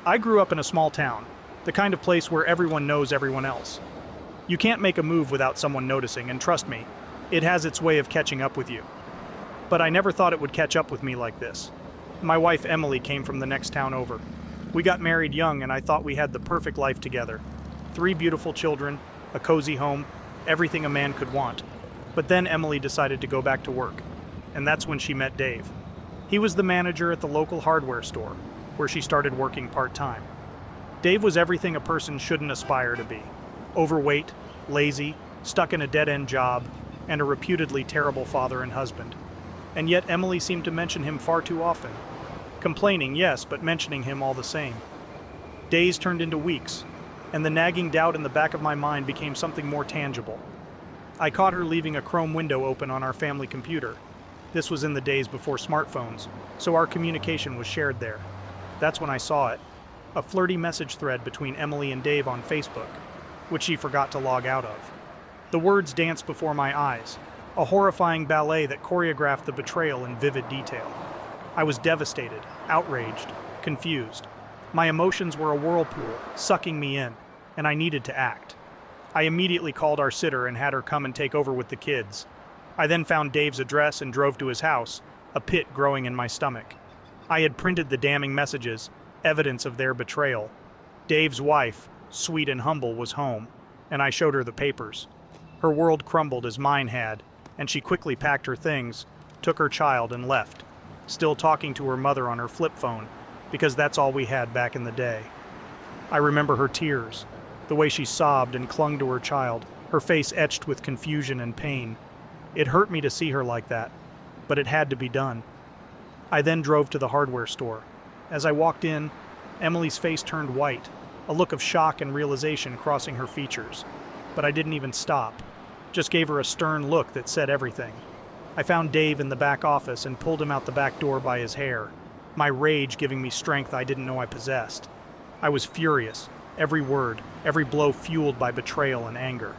I grew up in a small town, the kind of place where everyone knows everyone else. You can't make a move without someone noticing, and trust me, it has its way of catching up with you. But I never thought it would catch up with me like this. My wife Emily came from the next town over. We got married young and I thought we had the perfect life together. 3 beautiful children, a cozy home, everything a man could want. But then Emily decided to go back to work, and that's when she met Dave. He was the manager at the local hardware store, where she started working part-time. Dave was everything a person shouldn't aspire to be. Overweight, lazy, stuck in a dead-end job, and a reputedly terrible father and husband. And yet Emily seemed to mention him far too often. Complaining, yes, but mentioning him all the same. Days turned into weeks, and the nagging doubt in the back of my mind became something more tangible. I caught her leaving a Chrome window open on our family computer. This was in the days before smartphones, so our communication was shared there. That's when I saw it, a flirty message thread between Emily and Dave on Facebook, which she forgot to log out of. The words danced before my eyes, a horrifying ballet that choreographed the betrayal in vivid detail. I was devastated, outraged, confused. My emotions were a whirlpool, sucking me in, and I needed to act. I immediately called our sitter and had her come and take over with the kids. I then found Dave's address and drove to his house, a pit growing in my stomach. I had printed the damning messages, evidence of their betrayal. Dave's wife, sweet and humble, was home, and I showed her the papers. Her world crumbled as mine had, and she quickly packed her things, took her child, and left, still talking to her mother on her flip phone, because that's all we had back in the day. I remember her tears, the way she sobbed and clung to her child, her face etched with confusion and pain. It hurt me to see her like that, but it had to be done. I then drove to the hardware store. As I walked in, Emily's face turned white, a look of shock and realization crossing her features. But I didn't even stop, just gave her a stern look that said everything. I found Dave in the back office and pulled him out the back door by his hair, my rage giving me strength I didn't know I possessed. I was furious, every word, every blow fueled by betrayal and anger.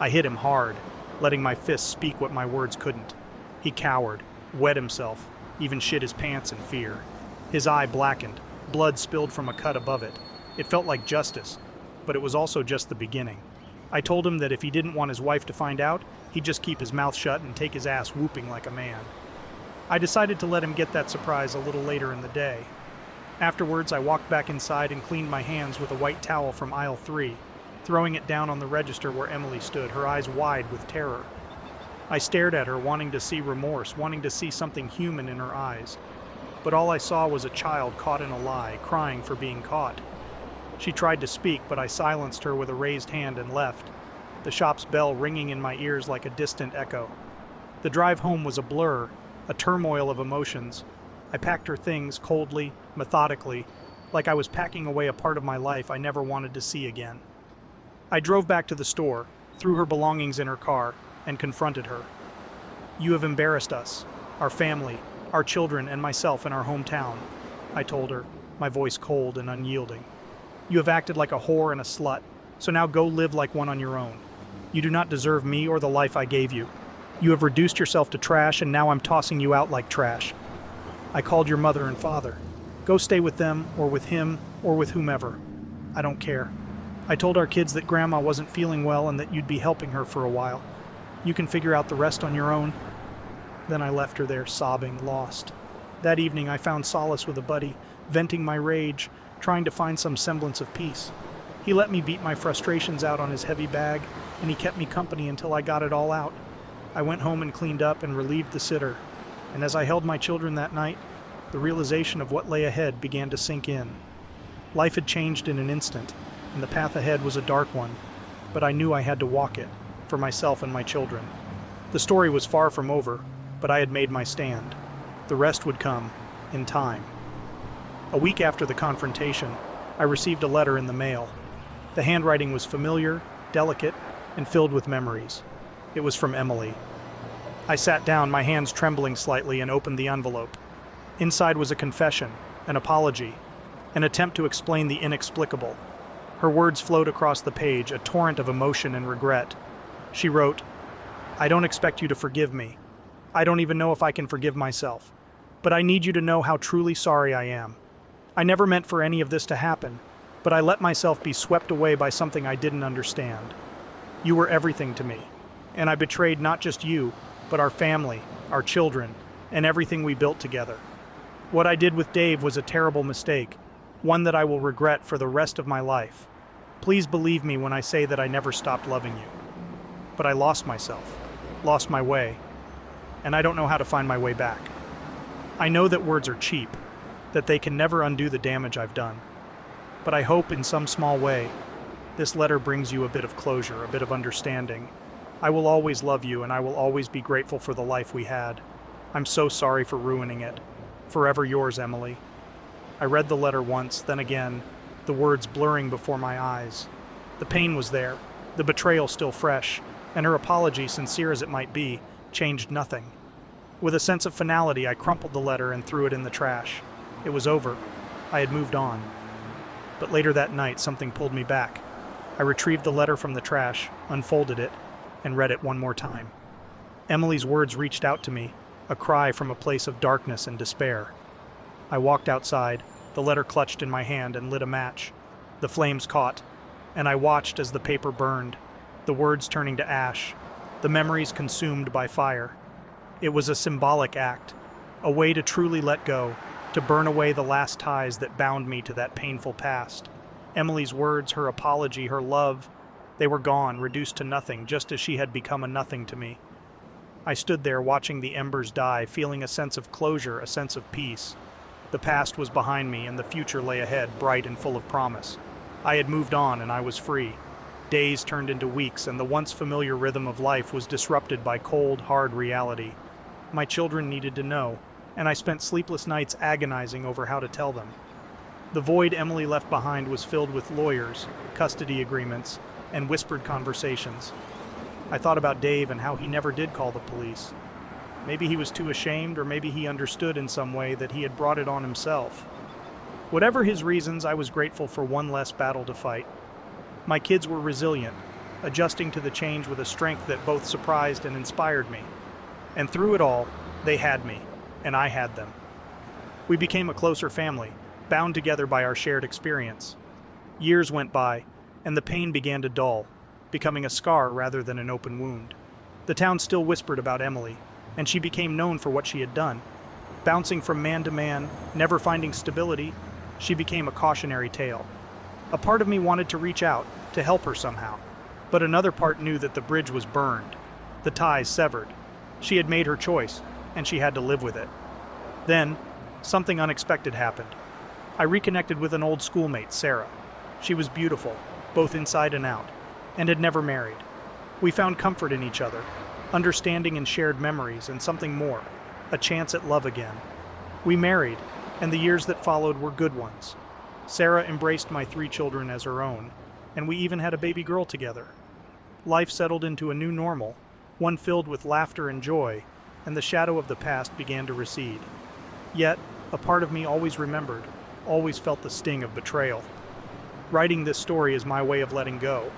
I hit him hard, letting my fists speak what my words couldn't. He cowered, wet himself, even shit his pants in fear. His eye blackened, blood spilled from a cut above it. It felt like justice, but it was also just the beginning. I told him that if he didn't want his wife to find out, he'd just keep his mouth shut and take his ass whooping like a man. I decided to let him get that surprise a little later in the day. Afterwards, I walked back inside and cleaned my hands with a white towel from aisle 3, throwing it down on the register where Emily stood, her eyes wide with terror. I stared at her, wanting to see remorse, wanting to see something human in her eyes. But all I saw was a child caught in a lie, crying for being caught. She tried to speak, but I silenced her with a raised hand and left, the shop's bell ringing in my ears like a distant echo. The drive home was a blur, a turmoil of emotions. I packed her things coldly, methodically, like I was packing away a part of my life I never wanted to see again. I drove back to the store, threw her belongings in her car, and confronted her. "You have embarrassed us, our family, our children, and myself in our hometown," I told her, my voice cold and unyielding. "You have acted like a whore and a slut, so now go live like one on your own. You do not deserve me or the life I gave you. You have reduced yourself to trash, and now I'm tossing you out like trash. I called your mother and father. Go stay with them, or with him, or with whomever. I don't care. I told our kids that Grandma wasn't feeling well and that you'd be helping her for a while. You can figure out the rest on your own." Then I left her there, sobbing, lost. That evening I found solace with a buddy, venting my rage, trying to find some semblance of peace. He let me beat my frustrations out on his heavy bag, and he kept me company until I got it all out. I went home and cleaned up and relieved the sitter, and as I held my children that night, the realization of what lay ahead began to sink in. Life had changed in an instant, and the path ahead was a dark one, but I knew I had to walk it, for myself and my children. The story was far from over, but I had made my stand. The rest would come, in time. A week after the confrontation, I received a letter in the mail. The handwriting was familiar, delicate, and filled with memories. It was from Emily. I sat down, my hands trembling slightly, and opened the envelope. Inside was a confession, an apology, an attempt to explain the inexplicable. Her words flowed across the page, a torrent of emotion and regret. She wrote, "I don't expect you to forgive me. I don't even know if I can forgive myself. But I need you to know how truly sorry I am. I never meant for any of this to happen, but I let myself be swept away by something I didn't understand. You were everything to me, and I betrayed not just you, but our family, our children, and everything we built together. What I did with Dave was a terrible mistake, one that I will regret for the rest of my life. Please believe me when I say that I never stopped loving you. But I lost myself, lost my way, and I don't know how to find my way back. I know that words are cheap, that they can never undo the damage I've done. But I hope in some small way, this letter brings you a bit of closure, a bit of understanding. I will always love you, and I will always be grateful for the life we had. I'm so sorry for ruining it. Forever yours, Emily. I read the letter once, then again, the words blurring before my eyes. The pain was there, the betrayal still fresh, and her apology, sincere as it might be, changed nothing. With a sense of finality, I crumpled the letter and threw it in the trash. It was over. I had moved on. But later that night, something pulled me back. I retrieved the letter from the trash, unfolded it, and read it one more time. Emily's words reached out to me, a cry from a place of darkness and despair. I walked outside, the letter clutched in my hand, and lit a match. The flames caught, and I watched as the paper burned, the words turning to ash, the memories consumed by fire. It was a symbolic act, a way to truly let go, to burn away the last ties that bound me to that painful past. Emily's words, her apology, her love, they were gone, reduced to nothing, just as she had become a nothing to me. I stood there watching the embers die, feeling a sense of closure, a sense of peace. The past was behind me, and the future lay ahead, bright and full of promise. I had moved on, and I was free. Days turned into weeks, and the once familiar rhythm of life was disrupted by cold, hard reality. My children needed to know, and I spent sleepless nights agonizing over how to tell them. The void Emily left behind was filled with lawyers, custody agreements, and whispered conversations. I thought about Dave and how he never did call the police. Maybe he was too ashamed, or maybe he understood in some way that he had brought it on himself. Whatever his reasons, I was grateful for one less battle to fight. My kids were resilient, adjusting to the change with a strength that both surprised and inspired me. And through it all, they had me, and I had them. We became a closer family, bound together by our shared experience. Years went by, and the pain began to dull, becoming a scar rather than an open wound. The town still whispered about Emily, and she became known for what she had done. Bouncing from man to man, never finding stability, she became a cautionary tale. A part of me wanted to reach out, to help her somehow, but another part knew that the bridge was burned, the ties severed. She had made her choice, and she had to live with it. Then, something unexpected happened. I reconnected with an old schoolmate, Sarah. She was beautiful, both inside and out, and had never married. We found comfort in each other, understanding and shared memories, and something more, a chance at love again. We married, and the years that followed were good ones. Sarah embraced my 3 children as her own, and we even had a baby girl together. Life settled into a new normal, one filled with laughter and joy, and the shadow of the past began to recede. Yet, a part of me always remembered, always felt the sting of betrayal. Writing this story is my way of letting go,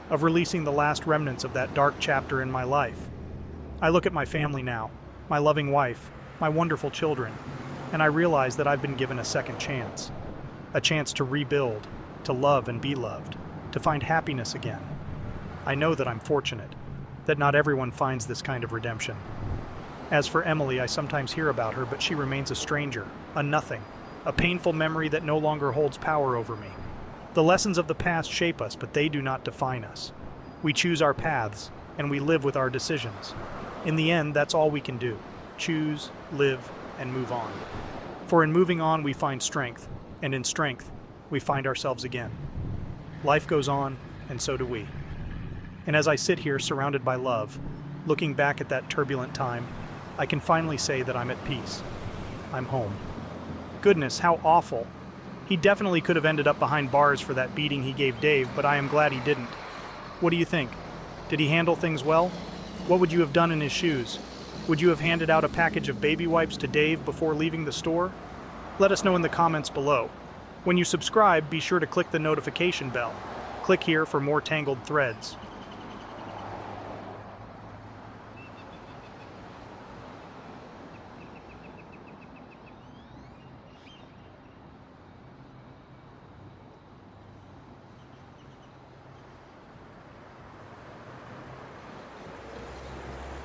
of releasing the last remnants of that dark chapter in my life. I look at my family now, my loving wife, my wonderful children, and I realize that I've been given a second chance. A chance to rebuild, to love and be loved, to find happiness again. I know that I'm fortunate, that not everyone finds this kind of redemption. As for Emily, I sometimes hear about her, but she remains a stranger, a nothing, a painful memory that no longer holds power over me. The lessons of the past shape us, but they do not define us. We choose our paths, and we live with our decisions. In the end, that's all we can do. Choose, live, and move on. For in moving on, we find strength, and in strength, we find ourselves again. Life goes on, and so do we. And as I sit here surrounded by love, looking back at that turbulent time, I can finally say that I'm at peace. I'm home. Goodness, how awful. He definitely could have ended up behind bars for that beating he gave Dave, but I am glad he didn't. What do you think? Did he handle things well? What would you have done in his shoes? Would you have handed out a package of baby wipes to Dave before leaving the store? Let us know in the comments below. When you subscribe, be sure to click the notification bell. Click here for more Tangled threads.